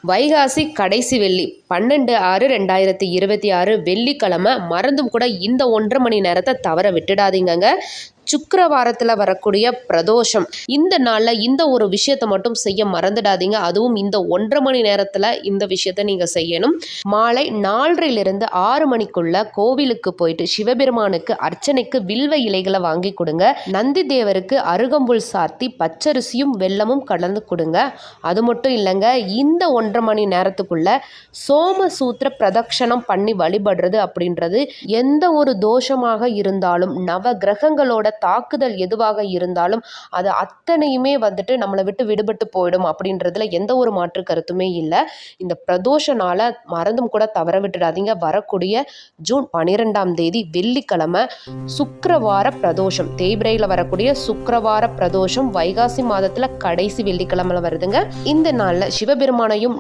வைகாசி கடைசி வெள்ளி 12/6/2026 வெள்ளிக்கிழமை. மறந்தும் கூட இந்த 1.5 மணி நேரத்தை தவற விட்டுடாதீங்கங்க. சுக்கிரவாரத்தில் வரக்கூடிய பிரதோஷம். இந்த நாளில் இந்த ஒரு விஷயத்தை மட்டும் செய்ய மறந்துடாதீங்க. அதுவும் இந்த 1.5 மணி நேரத்தில் இந்த விஷயத்தை நீங்கள் செய்யணும். மாலை 4:30 6 மணிக்குள்ள கோவிலுக்கு போயிட்டு சிவபெருமானுக்கு அர்ச்சனைக்கு வில்வ இலைகளை வாங்கி கொடுங்க. நந்தி தேவருக்கு அருகம்புல் சார்த்தி பச்சரிசியும் வெல்லமும் கலந்து கொடுங்க. அது மட்டும் இல்லைங்க, இந்த 1.5 மணி நேரத்துக்குள்ள சோமசூத்திர பிரதட்சணம் பண்ணி வழிபடுறது அப்படின்றது எந்த ஒரு தோஷமாக இருந்தாலும், நவ கிரகங்களோட தாக்குதல் எதுவாக இருந்தாலும் அது அத்தனையுமே நம்மளை விட்டு விடுபட்டு போயிடும் அப்படின்றதுல எந்த ஒரு மாற்று கருத்துமே இல்லை. இந்த பிரதோஷ நாளை மறந்தும் கூட தவற விட்டுடாதீங்க. வரக்கூடிய ஜூன் 12ஆம் தேதி வெள்ளிக்கிழமை சுக்கிரவார பிரதோஷம். தேய்பிரையில் வரக்கூடிய சுக்கிரவார பிரதோஷம் வைகாசி மாதத்துல கடைசி வெள்ளிக்கிழமை வருதுங்க. இந்த நாள்ல சிவபெருமானையும்